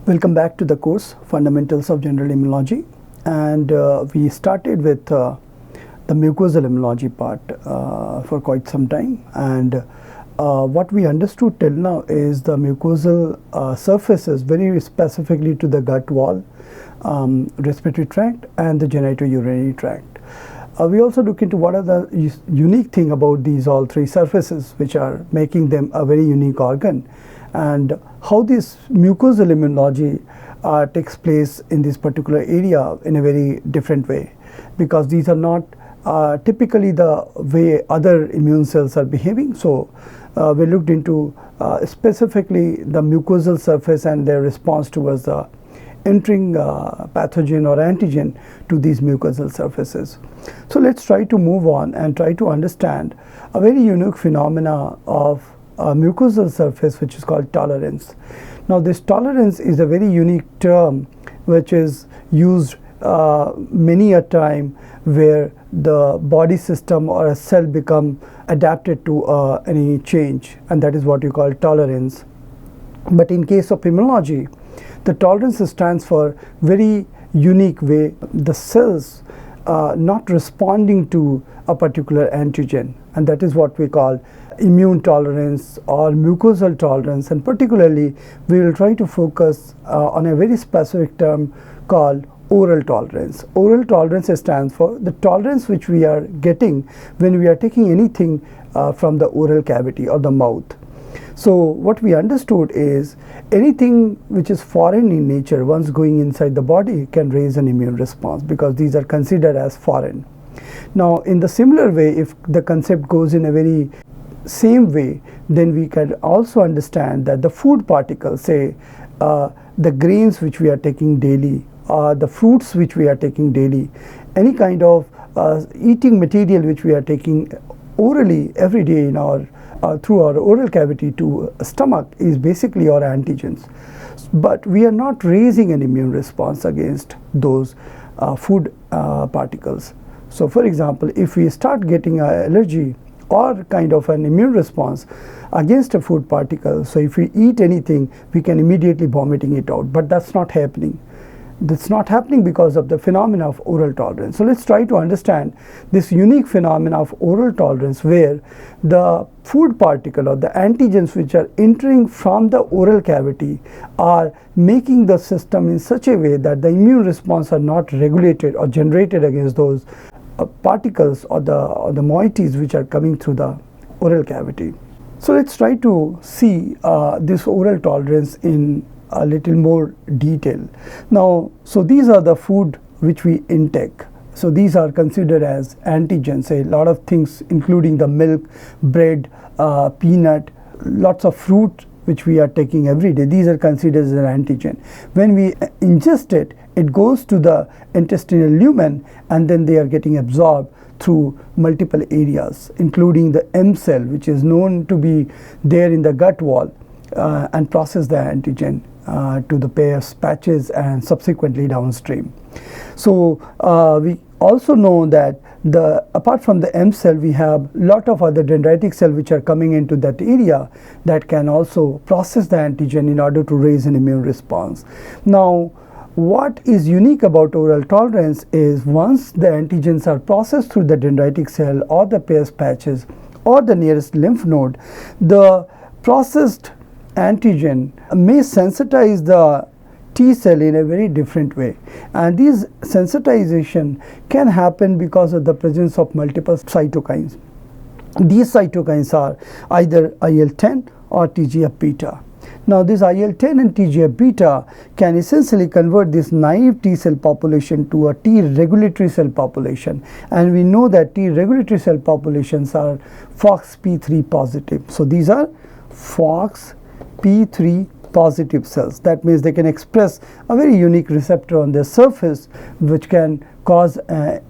Welcome back to the course Fundamentals of General Immunology, and we started with the mucosal immunology part for quite some time, and what we understood till now is the mucosal surfaces very specifically to the gut wall, respiratory tract and the genitourinary tract. We also look into what are the unique thing about these all three surfaces which are making them a very unique organ, and how this mucosal immunology takes place in this particular area in a very different way, because these are not typically the way other immune cells are behaving. So we looked into specifically the mucosal surface and their response towards the entering pathogen or antigen to these mucosal surfaces. So let's try to move on and try to understand a very unique phenomena of a mucosal surface which is called tolerance. Now this tolerance is a very unique term which is used many a time where the body system or a cell become adapted to any change, and that is what you call tolerance. But in case of immunology, the tolerance stands for very unique way the cells not responding to a particular antigen, and that is what we call immune tolerance or mucosal tolerance. And particularly we will try to focus on a very specific term called oral tolerance. Oral tolerance stands for the tolerance which we are getting when we are taking anything from the oral cavity or the mouth. So what we understood is anything which is foreign in nature, once going inside the body, can raise an immune response because these are considered as foreign. Now in the similar way, if the concept goes in a very same way, then we can also understand that the food particles, say the grains which we are taking daily, the fruits which we are taking daily, any kind of eating material which we are taking orally every day in our through our oral cavity to stomach is basically our antigens. But we are not raising an immune response against those food particles. So for example, if we start getting an allergy or kind of an immune response against a food particle, so if we eat anything, we can immediately vomiting it out, but that's not happening. That's not happening because of the phenomena of oral tolerance. So let's try to understand this unique phenomena of oral tolerance, where the food particle or the antigens which are entering from the oral cavity are making the system in such a way that the immune response are not regulated or generated against those particles or the moieties which are coming through the oral cavity. So let's try to see this oral tolerance in a little more detail. Now, so these are the food which we intake. So these are considered as antigens, a lot of things including the milk, bread, peanut, lots of fruit which we are taking every day. These are considered as an antigen. When we ingest it, it goes to the intestinal lumen, and then they are getting absorbed through multiple areas, including the M cell, which is known to be there in the gut wall, and process the antigen to the Peyer's patches and subsequently downstream. So we also know that apart from the M cell, we have lot of other dendritic cells which are coming into that area that can also process the antigen in order to raise an immune response. Now what is unique about oral tolerance is once the antigens are processed through the dendritic cell or the Peyer's patches or the nearest lymph node, the processed antigen may sensitize the T cell in a very different way, and this sensitization can happen because of the presence of multiple cytokines. These cytokines are either IL-10 or TGF-beta. Now this IL-10 and TGF-beta can essentially convert this naive T cell population to a T regulatory cell population, and we know that T regulatory cell populations are FOXP3 positive. So these are FOXP3 positive cells. That means they can express a very unique receptor on their surface which can cause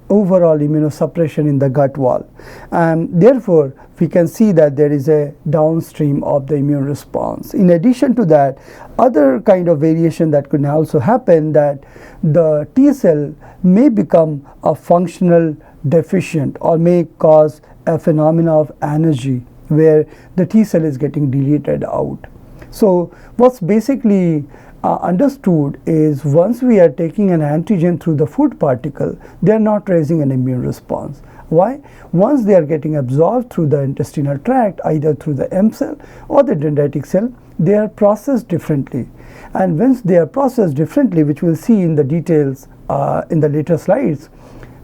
overall immunosuppression in the gut wall, and therefore we can see that there is a downstream of the immune response. In addition to that, other kind of variation that could also happen, that the T cell may become a functional deficient or may cause a phenomena of anergy where the T cell is getting deleted out. So what's basically understood is once we are taking an antigen through the food particle, they are not raising an immune response. Why? Once they are getting absorbed through the intestinal tract, either through the M cell or the dendritic cell, they are processed differently. And once they are processed differently, which we'll see in the details in the later slides,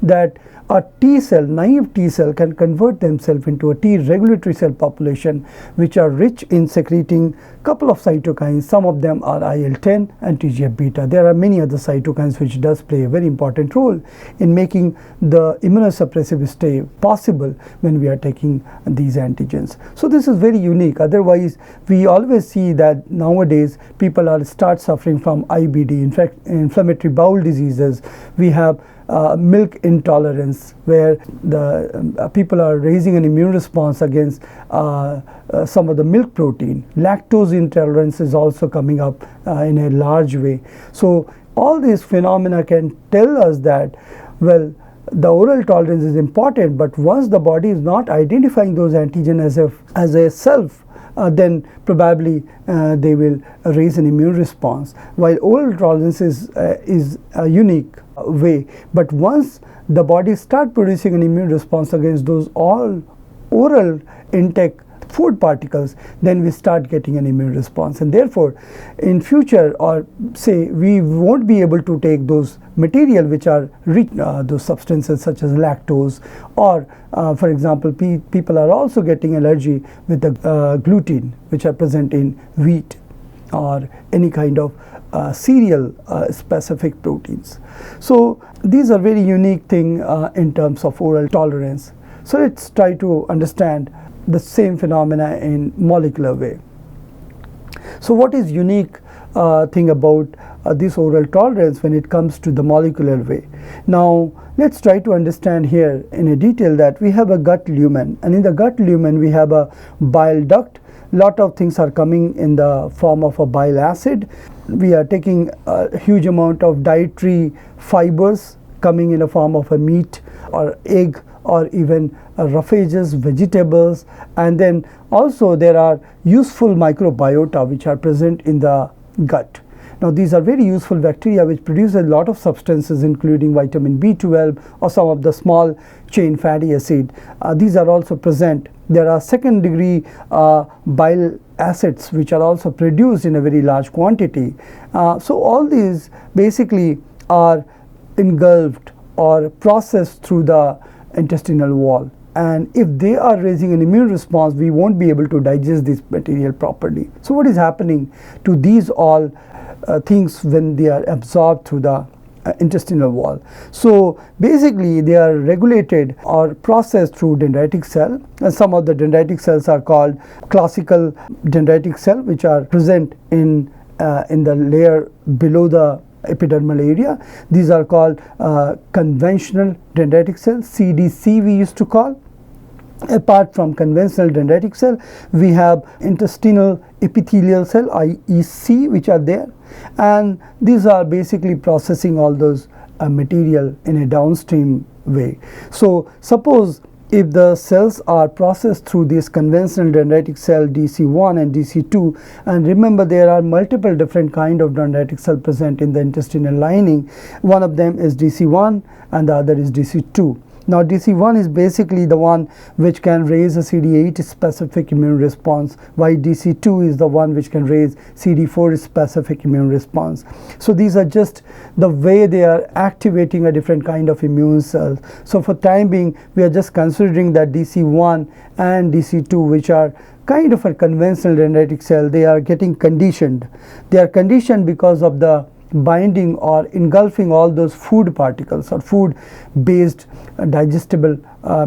that a T cell, naive T cell, can convert themselves into a T regulatory cell population, which are rich in secreting couple of cytokines. Some of them are IL-10 and TGF-beta. There are many other cytokines which does play a very important role in making the immunosuppressive stay possible when we are taking these antigens. So this is very unique. Otherwise, we always see that nowadays people start suffering from IBD, in fact, inflammatory bowel diseases. We have milk intolerance, where the people are raising an immune response against some of the milk protein. Lactose intolerance is also coming up in a large way. So all these phenomena can tell us that, well, the oral tolerance is important, but once the body is not identifying those antigens as a self, then probably they will raise an immune response. While oral tolerance is a unique way, but once the body start producing an immune response against those all oral intake food particles, then we start getting an immune response. And therefore, in future, or say, we won't be able to take those material which are rich, those substances such as lactose, or for example, people are also getting allergy with the gluten, which are present in wheat or any kind of cereal specific proteins. So these are very unique thing in terms of oral tolerance. So let's try to understand the same phenomena in molecular way. So what is unique thing about this oral tolerance when it comes to the molecular way? Now let's try to understand here in a detail that we have a gut lumen, and in the gut lumen we have a bile duct. Lot of things are coming in the form of a bile acid. We are taking a huge amount of dietary fibers coming in the form of a meat or egg, or even roughages, vegetables, and then also there are useful microbiota which are present in the gut. Now these are very useful bacteria which produce a lot of substances, including vitamin B12 or some of the small chain fatty acid. These are also present. There are second degree bile acids which are also produced in a very large quantity. So all these basically are engulfed or processed through the intestinal wall, and if they are raising an immune response, we won't be able to digest this material properly. So what is happening to these all things when they are absorbed through the intestinal wall? So basically they are regulated or processed through dendritic cell, and some of the dendritic cells are called classical dendritic cell, which are present in the layer below the epidermal area. These are called conventional dendritic cells, CDC we used to call. Apart from conventional dendritic cell, we have intestinal epithelial cell, IEC, which are there, and these are basically processing all those material in a downstream way. So suppose if the cells are processed through this conventional dendritic cell DC1 and DC2, and remember there are multiple different kind of dendritic cell present in the intestinal lining. One of them is DC1 and the other is DC2. Now DC1 is basically the one which can raise a CD8 specific immune response, while DC2 is the one which can raise CD4 specific immune response. So these are just the way they are activating a different kind of immune cells. So for time being, we are just considering that DC1 and DC2, which are kind of a conventional dendritic cell, they are getting conditioned. They are conditioned because of the binding or engulfing all those food particles or food based digestible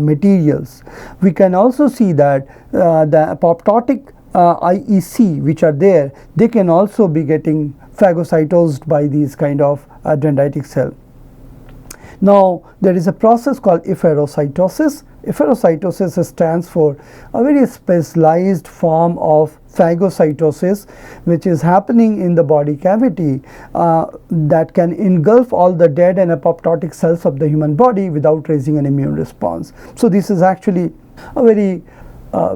materials. We can also see that the apoptotic IEC which are there, they can also be getting phagocytosed by these kind of dendritic cell. Now there is a process called efferocytosis. Efferocytosis stands for a very specialized form of phagocytosis which is happening in the body cavity that can engulf all the dead and apoptotic cells of the human body without raising an immune response. So this is actually a very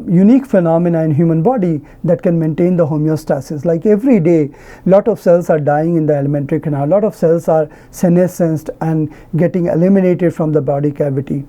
unique phenomena in human body that can maintain the homeostasis. Like every day, lot of cells are dying in the alimentary canal, a lot of cells are senescent and getting eliminated from the body cavity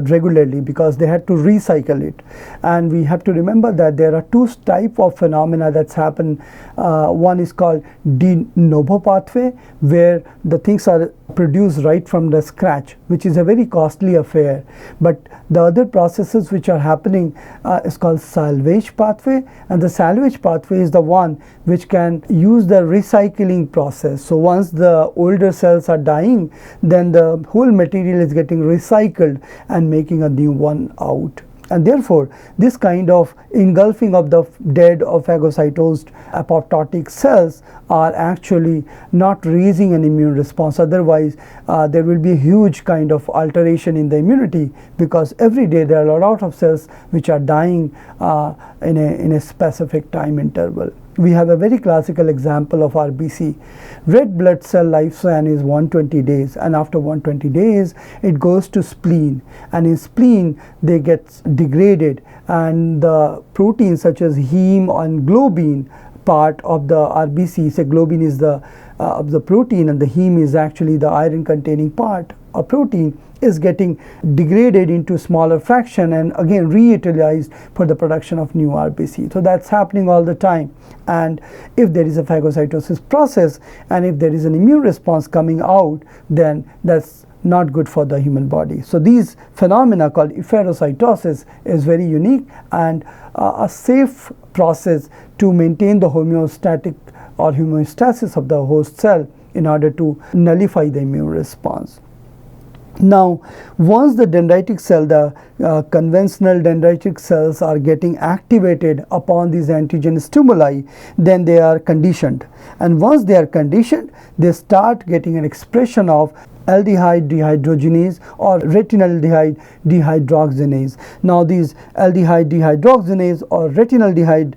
regularly because they had to recycle it. And we have to remember that there are two types of phenomena that's happened. One is called de novo pathway, where the things are produced right from the scratch, which is a very costly affair. But the other processes which are happening is called salvage pathway, and the salvage pathway is the one which can use the recycling process. So once the older cells are dying, then the whole material is getting recycled and making a new one out. And therefore, this kind of engulfing of the dead or phagocytosed apoptotic cells are actually not raising an immune response. Otherwise, there will be a huge kind of alteration in the immunity, because every day there are a lot of cells which are dying in a specific time interval. We have a very classical example of RBC. Red blood cell lifespan is 120 days, and after 120 days it goes to spleen, and in spleen they get degraded, and the proteins such as heme and globin part of the RBC, say globin is the of the protein and the heme is actually the iron containing part of protein, is getting degraded into smaller fraction and again reutilized for the production of new RBC. So that's happening all the time. And if there is a phagocytosis process and if there is an immune response coming out, then that's not good for the human body. So these phenomena called efferocytosis is very unique and a safe process to maintain the homeostatic or homeostasis of the host cell in order to nullify the immune response. Now, once the dendritic cell, the conventional dendritic cells are getting activated upon these antigen stimuli, then they are conditioned. And once they are conditioned, they start getting an expression of aldehyde dehydrogenase or retinaldehyde dehydrogenase. Now, these aldehyde dehydrogenase or retinaldehyde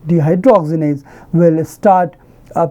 dehydrogenase will start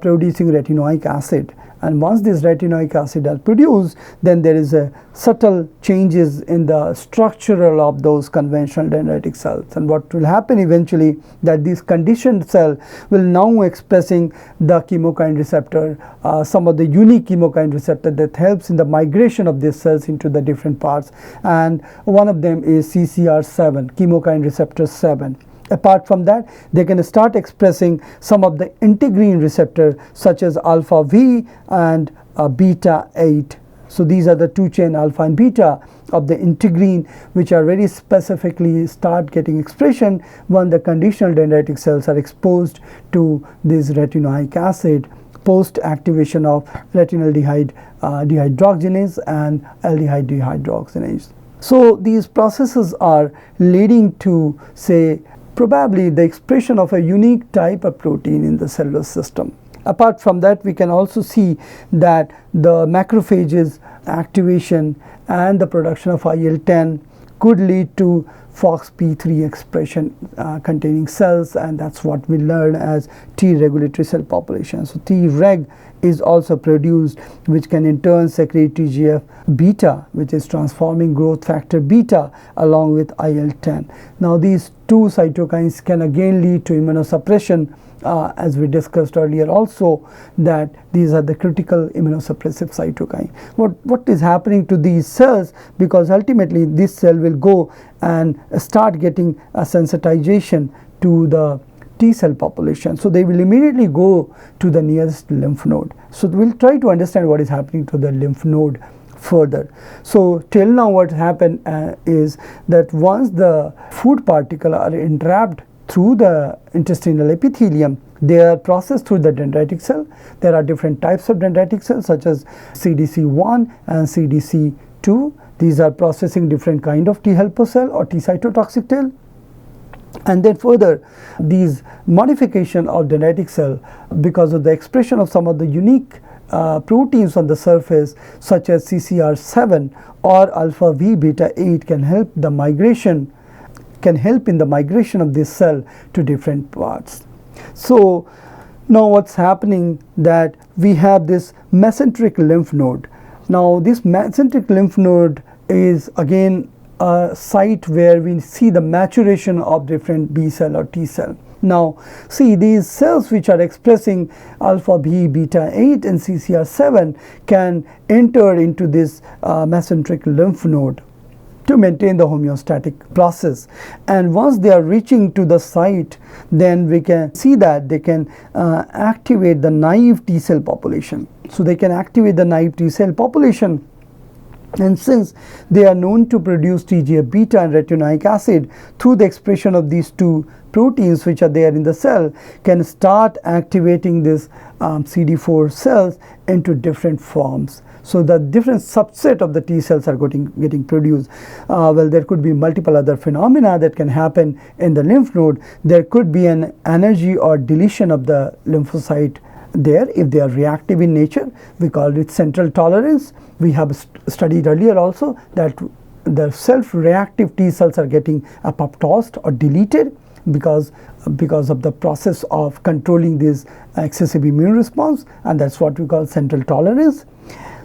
producing retinoic acid. And once this retinoic acid are produced, then there is a subtle changes in the structural of those conventional dendritic cells. And what will happen eventually, that this conditioned cell will now expressing the chemokine receptor, some of the unique chemokine receptor that helps in the migration of these cells into the different parts. And one of them is CCR7, chemokine receptor 7. Apart from that, they can start expressing some of the integrin receptor such as alpha V and beta 8. So these are the two chain alpha and beta of the integrin, which are very specifically start getting expression when the conditional dendritic cells are exposed to this retinoic acid post activation of retinaldehyde dehydrogenase and aldehyde dehydrogenase. So these processes are leading to, say, probably the expression of a unique type of protein in the cellular system. Apart from that, we can also see that the macrophages activation and the production of IL-10 could lead to FOXP3 expression containing cells, and that's what we learn as T regulatory cell population. So Treg is also produced, which can in turn secrete TGF beta, which is transforming growth factor beta along with IL-10. Now these two cytokines can again lead to immunosuppression, as we discussed earlier also, that these are the critical immunosuppressive cytokine. What is happening to these cells, because ultimately this cell will go and start getting a sensitization to the T cell population. So they will immediately go to the nearest lymph node. So we'll try to understand what is happening to the lymph node further. So till now what happened is that once the food particles are entrapped through the intestinal epithelium, they are processed through the dendritic cell. There are different types of dendritic cells such as CDC1 and CDC2. These are processing different kind of T helper cell or T cytotoxic cell. And then further, these modification of dendritic cell, because of the expression of some of the unique proteins on the surface such as CCR7 or alpha V beta 8 can help in the migration of this cell to different parts. So now what's happening, that we have this mesenteric lymph node. Now this mesenteric lymph node is again a site where we see the maturation of different B cell or T cell. Now, see, these cells which are expressing alpha B, beta 8 and CCR7 can enter into this mesenteric lymph node to maintain the homeostatic process, and once they are reaching to the site, then we can see that they can activate the naive T cell population. So they can activate the naive T cell population, and since they are known to produce TGF beta and retinoic acid through the expression of these two proteins which are there in the cell, can start activating this CD4 cells into different forms. So the different subset of the T cells are getting produced. Well, there could be multiple other phenomena that can happen in the lymph node. There could be an energy or deletion of the lymphocyte there if they are reactive in nature. We call it central tolerance. We have studied earlier also that the self-reactive T cells are getting apoptosed or deleted because of the process of controlling this excessive immune response, and that's what we call central tolerance.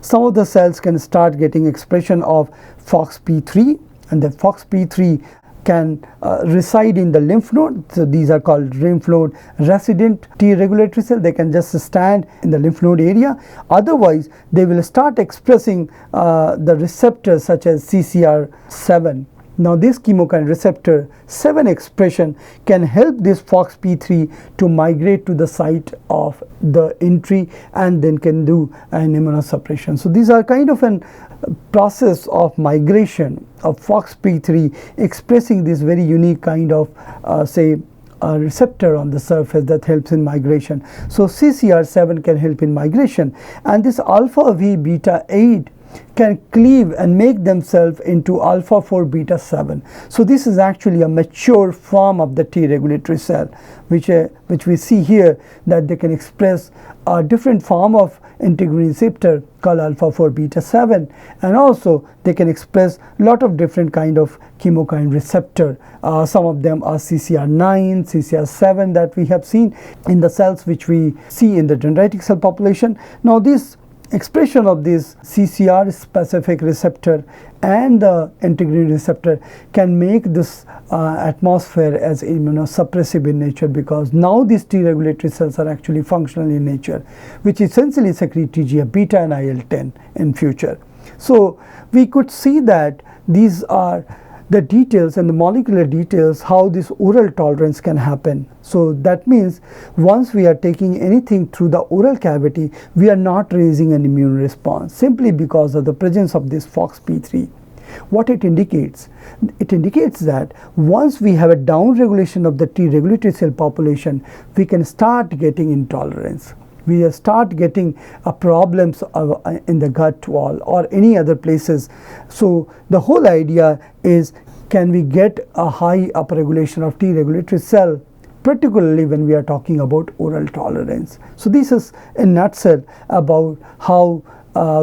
Some of the cells can start getting expression of FOXP3, and the FOXP3 can reside in the lymph node. So these are called lymph node resident T regulatory cells. They can just stand in the lymph node area. Otherwise, they will start expressing the receptors such as CCR7. Now this chemokine receptor 7 expression can help this FOXP3 to migrate to the site of the entry and then can do an immunosuppression. So these are kind of an process of migration of FOXP3 expressing this very unique kind of a receptor on the surface that helps in migration. So CCR7 can help in migration, and this alpha V beta 8 can cleave and make themselves into alpha 4 beta 7. So this is actually a mature form of the T regulatory cell, which we see here, that they can express a different form of integrin receptor called alpha 4 beta 7, and also they can express a lot of different kind of chemokine receptor. Some of them are CCR9, CCR7 that we have seen in the cells which we see in the dendritic cell population. Now this expression of this CCR specific receptor and the integrin receptor can make this atmosphere as immunosuppressive in nature, because now these T regulatory cells are actually functional in nature, which essentially secrete TGF beta and IL-10 in future. So we could see that these are the details and the molecular details how this oral tolerance can happen. So that means once we are taking anything through the oral cavity, we are not raising an immune response simply because of the presence of this FOXP3. What it indicates? It indicates that once we have a downregulation of the T regulatory cell population, we can start getting intolerance. We start getting problems in the gut wall or any other places. So the whole idea is, can we get a high upregulation of T regulatory cell, particularly when we are talking about oral tolerance. So this is in nutshell about how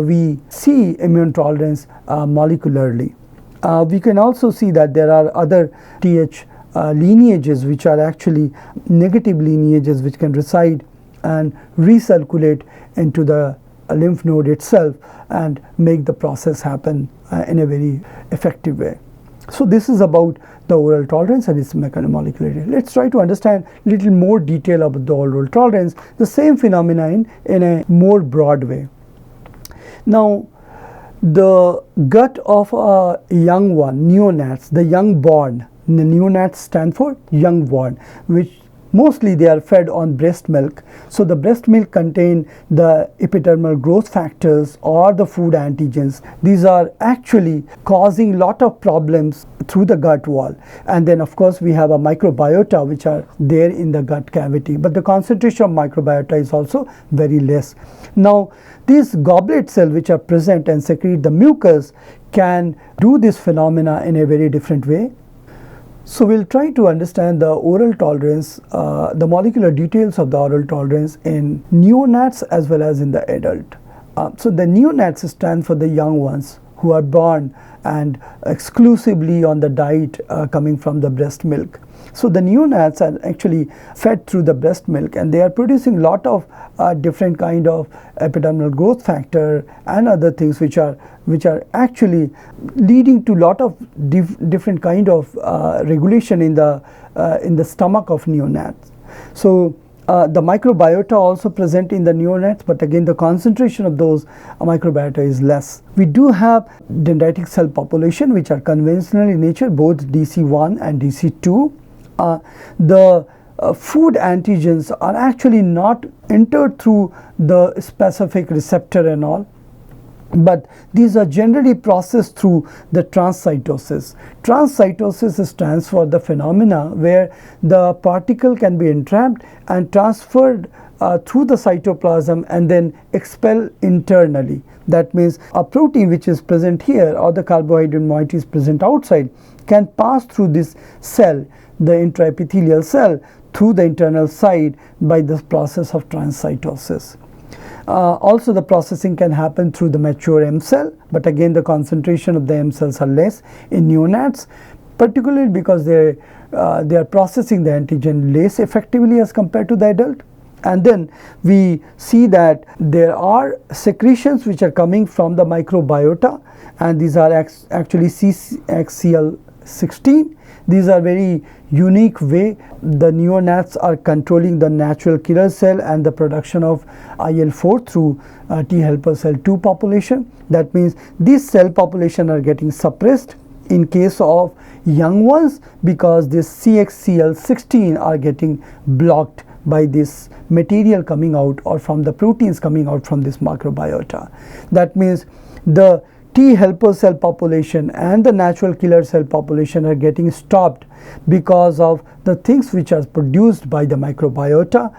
we see immune tolerance molecularly. We can also see that there are other TH lineages which are actually negative lineages which can reside and recirculate into the lymph node itself and make the process happen in a very effective way. So this is about the oral tolerance and its molecular. Let's try to understand a little more detail about the oral tolerance, the same phenomenon in a more broad way. Now, the gut of a young one, neonates, the young born, the neonates stand for young born, which mostly they are fed on breast milk. So the breast milk contain the epidermal growth factors or the food antigens. These are actually causing lot of problems through the gut wall. And then of course we have a microbiota which are there in the gut cavity, but the concentration of microbiota is also very less. Now these goblet cells which are present and secrete the mucus can do this phenomena in a very different way. So we'll try to understand the oral tolerance, the molecular details of the oral tolerance in neonates as well as in the adult. So the neonates stand for the young ones, who are born and exclusively on the diet coming from the breast milk. So the neonates are actually fed through the breast milk, and they are producing a lot of different kind of epidermal growth factor and other things which are actually leading to lot of different kind of regulation in the stomach of neonates. So the microbiota also present in the neonates, but again the concentration of those microbiota is less. We do have dendritic cell population which are conventional in nature, both DC1 and DC2. The food antigens are actually not entered through the specific receptor and all, but these are generally processed through the transcytosis. Transcytosis stands for the phenomena where the particle can be entrapped and transferred through the cytoplasm and then expelled internally. That means a protein which is present here or the carbohydrate moiety is present outside can pass through this cell, the intraepithelial cell, through the internal side by this process of transcytosis. Also the processing can happen through the mature M cell, but again the concentration of the M cells are less in neonates, particularly because they are processing the antigen less effectively as compared to the adult. And then we see that there are secretions which are coming from the microbiota, and these are actually CXCL16. These are very unique way the neonates are controlling the natural killer cell and the production of IL-4 through T helper cell 2 population. That means these cell population are getting suppressed in case of young ones because this CXCL16 are getting blocked by this material coming out or from the proteins coming out from this microbiota. That means the T helper cell population and the natural killer cell population are getting stopped because of the things which are produced by the microbiota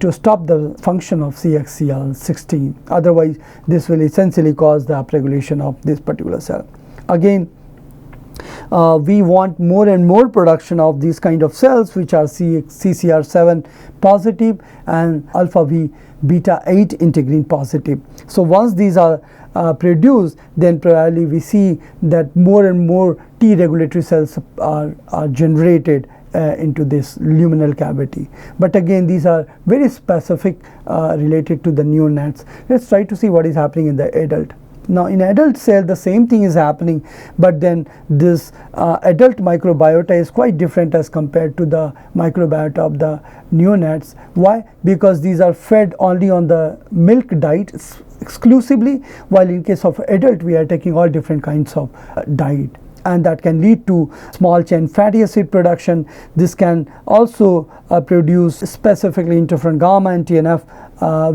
to stop the function of CXCL16. Otherwise, this will essentially cause the upregulation of this particular cell. Again, we want more and more production of these kind of cells which are CCR7 positive and alpha V beta 8 integrin positive. So once these are produced, then probably we see that more and more T regulatory cells are generated into this luminal cavity. But again, these are very specific related to the neonates. Let's try to see what is happening in the adult. Now in adult cell the same thing is happening, but then this adult microbiota is quite different as compared to the microbiota of the neonates. Why? Because these are fed only on the milk diet exclusively, while in case of adult we are taking all different kinds of diet, and that can lead to small chain fatty acid production. This can also produce specifically interferon gamma and TNF,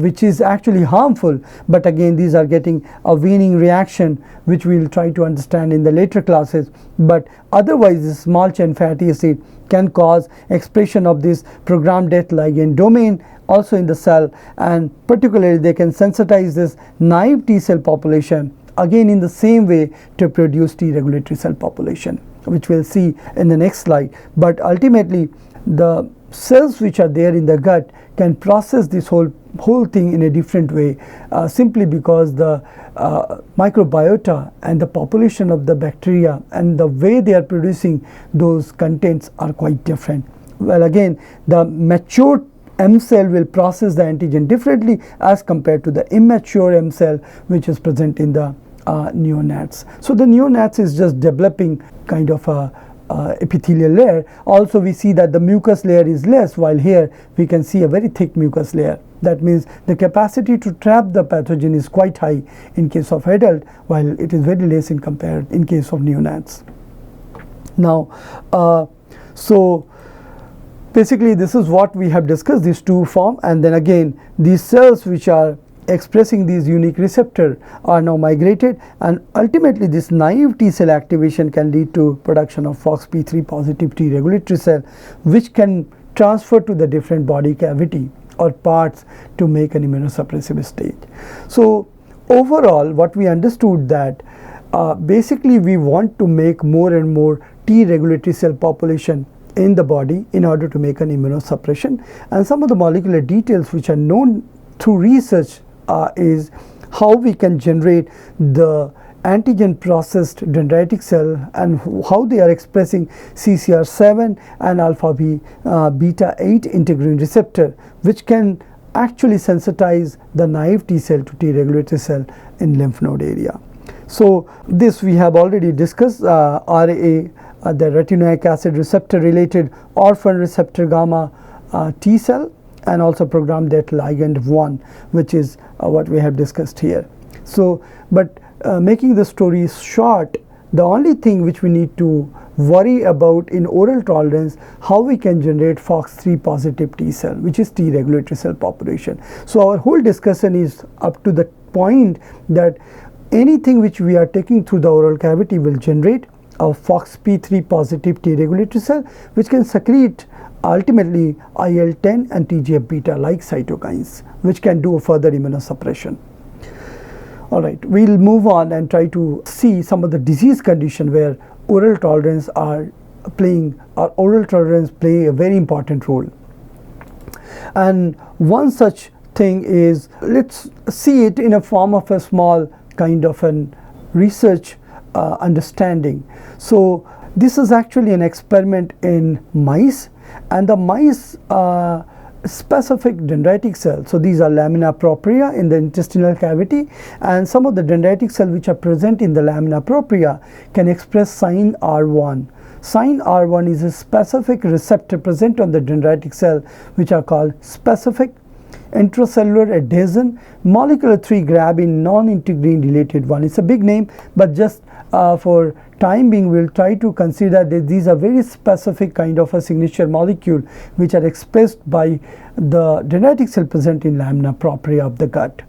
which is actually harmful, but again these are getting a waning reaction which we will try to understand in the later classes. But otherwise this small chain fatty acid can cause expression of this programmed death ligand domain also in the cell, and particularly they can sensitize this naive T cell population again in the same way to produce T regulatory cell population, which we'll see in the next slide. But ultimately the cells which are there in the gut can process this whole thing in a different way simply because the microbiota and the population of the bacteria and the way they are producing those contents are quite different. Well, again the mature M cell will process the antigen differently as compared to the immature M cell which is present in the neonates. So the neonates is just developing kind of a epithelial layer. Also we see that the mucus layer is less, while here we can see a very thick mucus layer. That means the capacity to trap the pathogen is quite high in case of adult, while it is very less in case of neonates. Now so basically this is what we have discussed, these two form, and then again these cells which are expressing these unique receptor are now migrated, and ultimately this naive T cell activation can lead to production of FOXP3 positive T regulatory cell, which can transfer to the different body cavity or parts to make an immunosuppressive state. So overall what we understood that basically we want to make more and more T regulatory cell population in the body in order to make an immunosuppression, and some of the molecular details which are known through research is how we can generate the antigen processed dendritic cell and how they are expressing CCR7 and alpha V beta 8 integrin receptor, which can actually sensitize the naive T cell to T regulatory cell in lymph node area. So this we have already discussed, RA, the retinoic acid receptor related orphan receptor gamma T cell, and also programmed that ligand 1, which is what we have discussed here. So, but making the story short, the only thing which we need to worry about in oral tolerance, how we can generate FOX3 positive T cell, which is T regulatory cell population. So our whole discussion is up to the point that anything which we are taking through the oral cavity will generate a FOXP3 positive T regulatory cell, which can secrete ultimately IL-10 and TGF-beta like cytokines, which can do further immunosuppression. All right, we'll move on and try to see some of the disease condition where oral tolerance play a very important role. And one such thing is, let's see it in a form of a small kind of an research understanding. So this is actually an experiment in mice, and the mice specific dendritic cells. So these are lamina propria in the intestinal cavity, and some of the dendritic cells which are present in the lamina propria can express sign R1. Sign R1 is a specific receptor present on the dendritic cell, which are called specific intracellular adhesion molecular 3 grabbing non-integrin related 1. It's a big name, but just for time being we'll try to consider that these are very specific kind of a signature molecule which are expressed by the dendritic cell present in lamina propria of the gut.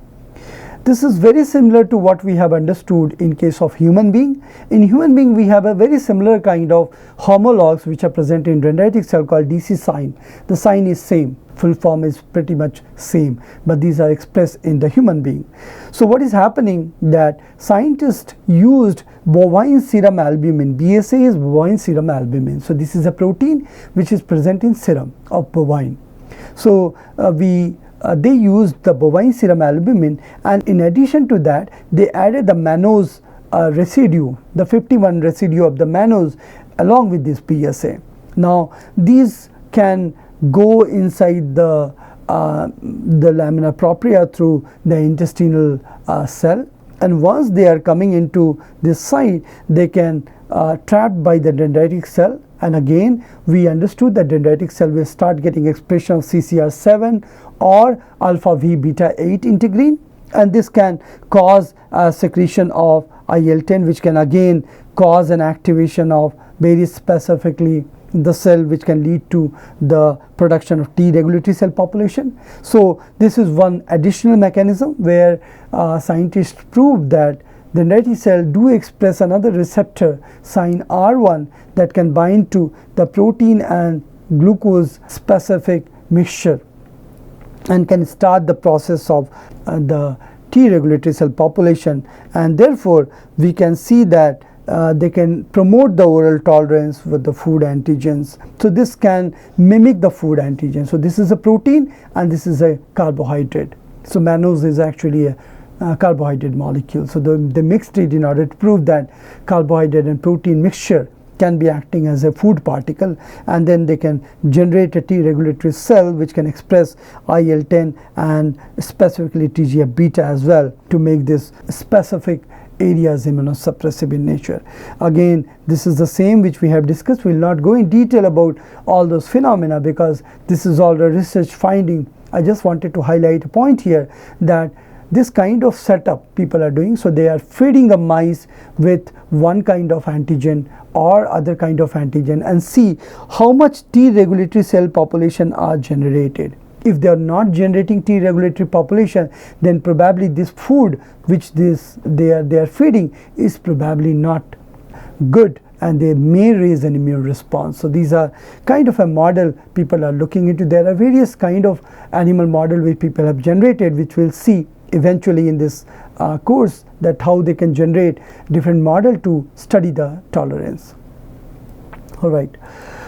This is very similar to what we have understood in case of human being. In human being we have a very similar kind of homologs which are present in dendritic cell called DC sign. The sign is same, full form is pretty much same, but these are expressed in the human being. So what is happening that scientists used bovine serum albumin. BSA is bovine serum albumin. So this is a protein which is present in serum of bovine. So they used the bovine serum albumin, and in addition to that they added the mannose residue, the 51 residue of the mannose along with this BSA. Now these can go inside the lamina propria through the intestinal cell, and once they are coming into this site they can trapped by the dendritic cell, and again we understood that dendritic cell will start getting expression of CCR7 or alpha V beta 8 integrin, and this can cause secretion of IL-10, which can again cause an activation of very specifically the cell, which can lead to the production of T regulatory cell population. So this is one additional mechanism where scientists proved that dendritic cell do express another receptor sign R1 that can bind to the protein and glucose specific mixture and can start the process of the T regulatory cell population, and therefore we can see that they can promote the oral tolerance with the food antigens. So this can mimic the food antigen. So this is a protein and this is a carbohydrate. So mannose is actually a carbohydrate molecule. So they mixed it in order to prove that carbohydrate and protein mixture can be acting as a food particle, and then they can generate a T regulatory cell which can express IL-10 and specifically TGF-beta as well to make this specific areas immunosuppressive in nature. Again, this is the same which we have discussed. We will not go in detail about all those phenomena because this is all the research finding. I just wanted to highlight a point here that this kind of setup people are doing. So they are feeding the mice with one kind of antigen or other kind of antigen and see how much T regulatory cell population are generated. If they are not generating T regulatory population, then probably this food which they are feeding is probably not good, and they may raise an immune response. So these are kind of a model people are looking into. There are various kind of animal model which people have generated, which we'll see eventually in this course, that how they can generate different model to study the tolerance. All right.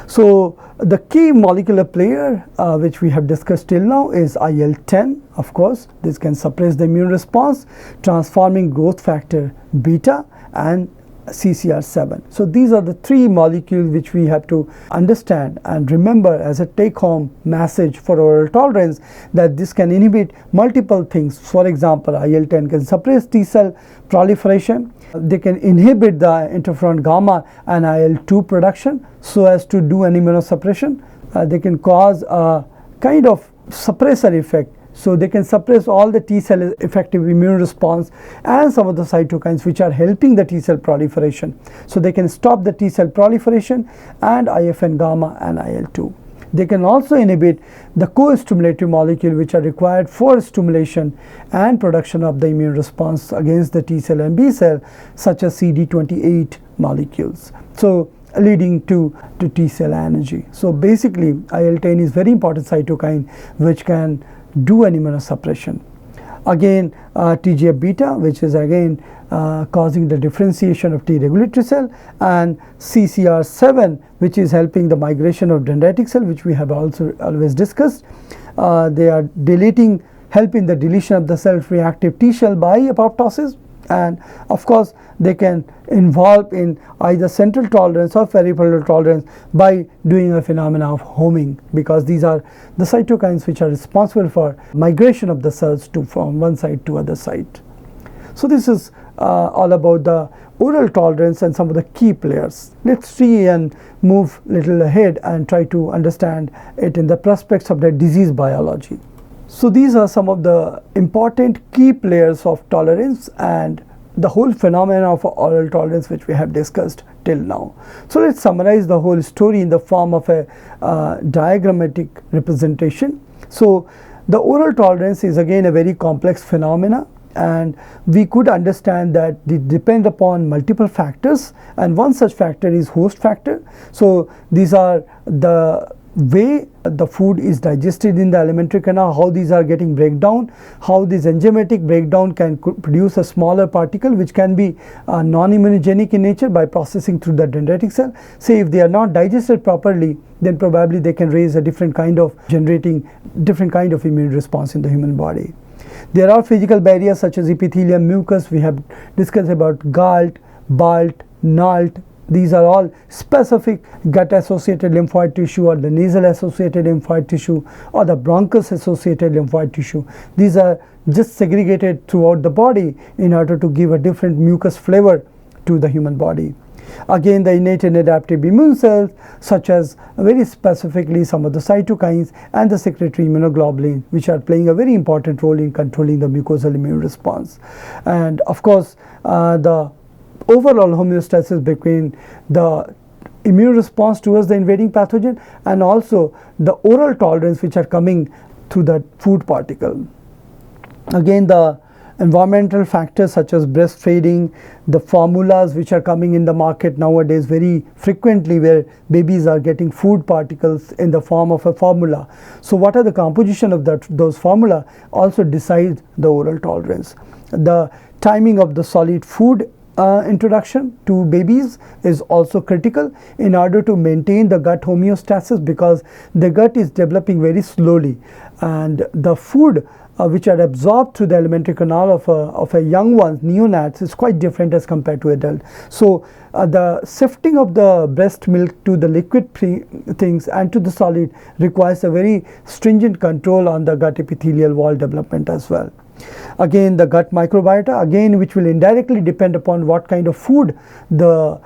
So the key molecular player which we have discussed till now is IL-10. Of course, this can suppress the immune response, transforming growth factor beta and CCR7. So these are the three molecules which we have to understand and remember as a take-home message for oral tolerance, that this can inhibit multiple things. For example, IL-10 can suppress T cell proliferation. They can inhibit the interferon gamma and IL-2 production so as to do an immunosuppression. They can cause a kind of suppressor effect. So they can suppress all the T cell effective immune response and some of the cytokines which are helping the T cell proliferation. So they can stop the T cell proliferation and IFN gamma and IL-2. They can also inhibit the co-stimulatory molecule which are required for stimulation and production of the immune response against the T cell and B cell, such as CD28 molecules. So leading to T cell energy. So basically IL-10 is very important cytokine which can do an immunosuppression. Again, TGF beta, which is again causing the differentiation of T regulatory cell, and CCR7, which is helping the migration of dendritic cell, which we have also always discussed. They are helping the deletion of the self-reactive T cell by apoptosis, and of course they can involve in either central tolerance or peripheral tolerance by doing a phenomena of homing, because these are the cytokines which are responsible for migration of the cells from one side to other side. So this is all about the oral tolerance and some of the key players. Let's see and move little ahead and try to understand it in the prospects of the disease biology. So these are some of the important key players of tolerance and the whole phenomena of oral tolerance which we have discussed till now. So let's summarize the whole story in the form of a diagrammatic representation. So the oral tolerance is again a very complex phenomena, and we could understand that it depends upon multiple factors, and one such factor is host factor. So these are the way the food is digested in the alimentary canal, how these are getting breakdown, how this enzymatic breakdown can produce a smaller particle which can be non-immunogenic in nature by processing through the dendritic cell. Say if they are not digested properly, then probably they can raise a different kind of generating different kind of immune response in the human body. There are physical barriers such as epithelium, mucus. We have discussed about galt, balt, NALT. These are all specific gut-associated lymphoid tissue, or the nasal-associated lymphoid tissue, or the bronchus-associated lymphoid tissue. These are just segregated throughout the body in order to give a different mucus flavor to the human body. Again, the innate and adaptive immune cells, such as very specifically some of the cytokines and the secretory immunoglobulin, which are playing a very important role in controlling the mucosal immune response. And of course, the overall homeostasis between the immune response towards the invading pathogen and also the oral tolerance which are coming through the food particle. Again, the environmental factors such as breastfeeding, the formulas which are coming in the market nowadays very frequently, where babies are getting food particles in the form of a formula. So what are the composition of those formula also decide the oral tolerance. The timing of the solid food introduction to babies is also critical in order to maintain the gut homeostasis, because the gut is developing very slowly, and the food which are absorbed through the alimentary canal of a young one, neonates, is quite different as compared to adult. So the sifting of the breast milk to the liquid things and to the solid requires a very stringent control on the gut epithelial wall development as well. Again, the gut microbiota, again, which will indirectly depend upon what kind of food the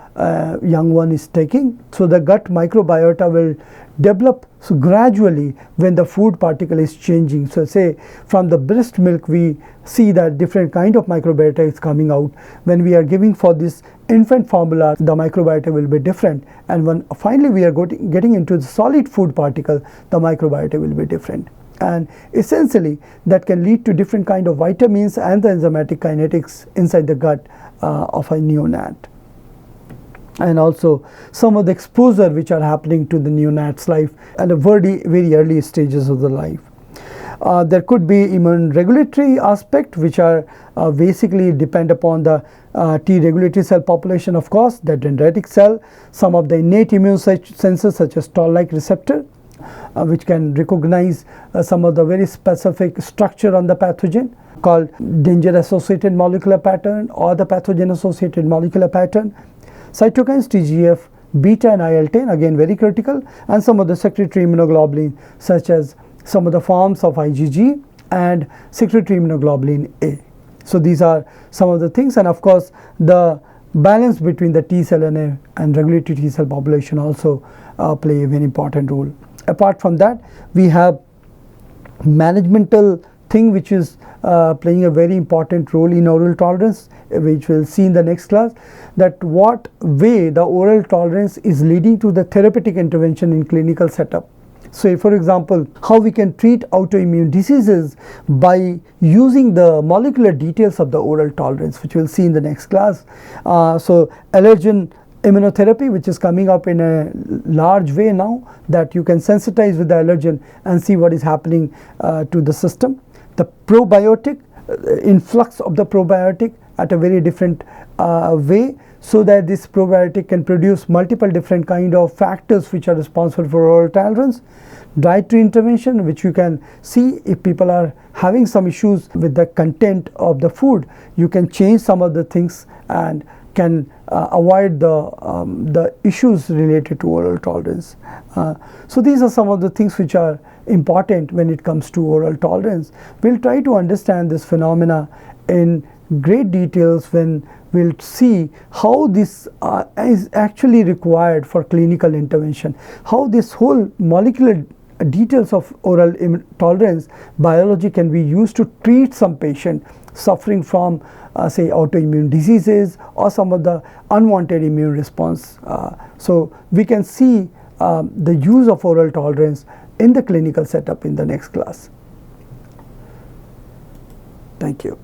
young one is taking. So the gut microbiota will develop gradually when the food particle is changing. So say from the breast milk we see that different kind of microbiota is coming out. When we are giving for this infant formula, the microbiota will be different, and when finally we are getting into the solid food particle, the microbiota will be different. And essentially that can lead to different kind of vitamins and the enzymatic kinetics inside the gut of a neonat, and also some of the exposure which are happening to the neonat's life at the very early stages of the life. There could be immune regulatory aspect, which are basically depend upon the T regulatory cell population, of course, the dendritic cell, some of the innate immune sensors such as toll-like receptor, which can recognize some of the very specific structure on the pathogen called danger associated molecular pattern or the pathogen associated molecular pattern. Cytokines TGF, beta and IL-10, again very critical, and some of the secretory immunoglobulin such as some of the forms of IgG and secretory immunoglobulin A. So these are some of the things, and of course the balance between the T cell and regulatory T cell population also play a very important role. Apart from that, we have managemental thing which is playing a very important role in oral tolerance, which we'll see in the next class, that what way the oral tolerance is leading to the therapeutic intervention in clinical setup. So for example, how we can treat autoimmune diseases by using the molecular details of the oral tolerance, which we'll see in the next class. So allergen immunotherapy, which is coming up in a large way now, that you can sensitize with the allergen and see what is happening to the system. The probiotic, influx of the probiotic at a very different way, so that this probiotic can produce multiple different kind of factors which are responsible for oral tolerance. Dietary intervention, which you can see if people are having some issues with the content of the food, you can change some of the things and can avoid the issues related to oral tolerance. So these are some of the things which are important when it comes to oral tolerance. We'll try to understand this phenomena in great details when we'll see how this is actually required for clinical intervention, how this whole molecular details of oral tolerance biology can be used to treat some patient suffering from say autoimmune diseases or some of the unwanted immune response. So we can see the use of oral tolerance in the clinical setup in the next class. Thank you.